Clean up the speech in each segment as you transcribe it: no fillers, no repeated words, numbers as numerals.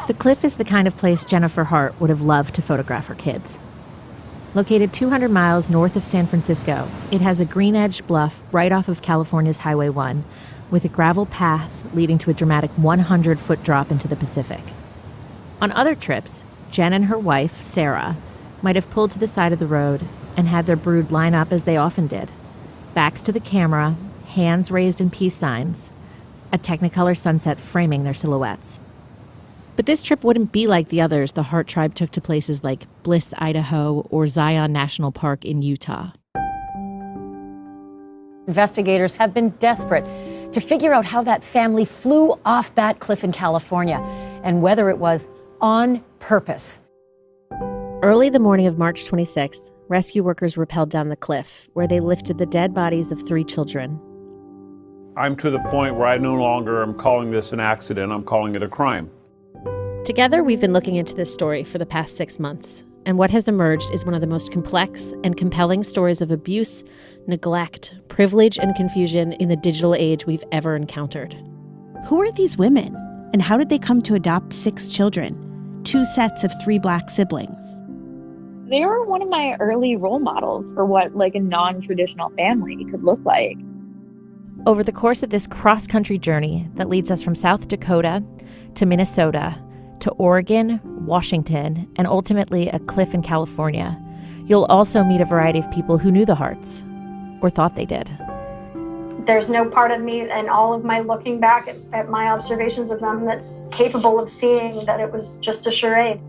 The cliff is the kind of place Jennifer Hart would have loved to photograph her kids. Located 200 miles north of San Francisco, it has a green-edged bluff right off of California's Highway 1, with a gravel path leading to a dramatic 100-foot drop into the Pacific. On other trips, Jen and her wife, Sarah, might have pulled to the side of the road and had their brood line up as they often did. Backs to the camera, hands raised in peace signs, a Technicolor sunset framing their silhouettes. But this trip wouldn't be like the others the Hart tribe took to places like Bliss, Idaho, or Zion National Park in Utah. Investigators have been desperate to figure out how that family flew off that cliff in California and whether it was on purpose. Early the morning of March 26th, rescue workers rappelled down the cliff, where they lifted the dead bodies of 3 children. I'm to the point where I no longer am calling this an accident, I'm calling it a crime. Together, we've been looking into this story for the past 6 months, and what has emerged is one of the most complex and compelling stories of abuse, neglect, privilege, and confusion in the digital age we've ever encountered. Who are these women, and how did they come to adopt 6 children, 2 sets of 3 Black siblings? They were one of my early role models for what a non-traditional family could look like. Over the course of this cross-country journey that leads us from South Dakota to Minnesota to Oregon, Washington, and ultimately a cliff in California, you'll also meet a variety of people who knew the Harts, or thought they did. There's no part of me and all of my looking back at my observations of them that's capable of seeing that it was just a charade.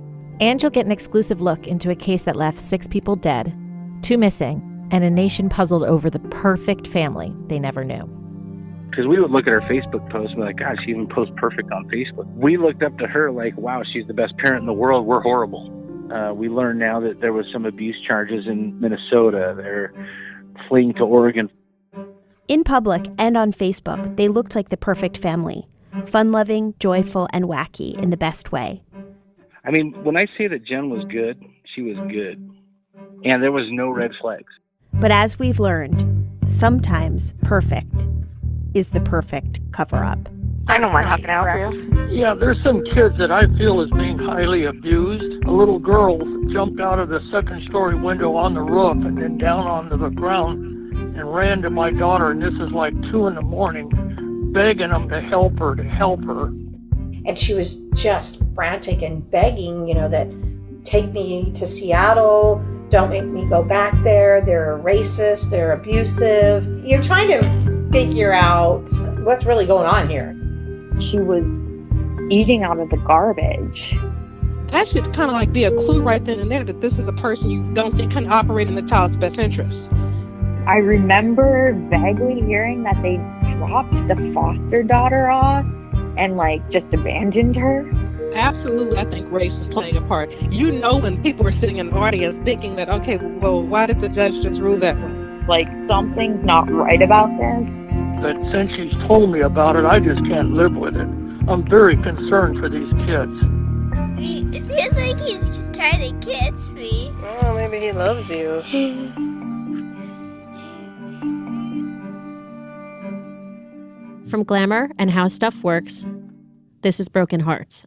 And you'll get an exclusive look into a case that left 6 people dead, 2 missing, and a nation puzzled over the perfect family they never knew. Because we would look at her Facebook posts and be like, God, she even posts perfect on Facebook. We looked up to her like, wow, she's the best parent in the world. We're horrible. We learned now that there was some abuse charges in Minnesota. They're fleeing to Oregon. In public and on Facebook, they looked like the perfect family. Fun-loving, joyful, and wacky in the best way. I mean, when I say that Jen was good, she was good. And there was no red flags. But as we've learned, sometimes perfect is the perfect cover-up. I know how can I help you. Yeah, there's some kids that I feel is being highly abused. A little girl jumped out of the second-story window on the roof and then down onto the ground and ran to my daughter, and this is like 2 a.m, begging them to help her, And she was just frantic and begging, that take me to Seattle, don't make me go back there, they're racist, they're abusive. You're trying to figure out what's really going on here. She was eating out of the garbage. That should kind of be a clue right then and there that this is a person you don't think can operate in the child's best interest. I remember vaguely hearing that they dropped the foster daughter off and just abandoned her. Absolutely, I think race is playing a part. When people are sitting in the audience thinking that, okay, well, why did the judge just rule that way? Something's not right about this. But since she's told me about it, I just can't live with it. I'm very concerned for these kids. It feels like he's trying to kiss me. Oh, maybe he loves you. From Glamour and How Stuff Works, this is Broken Hearts.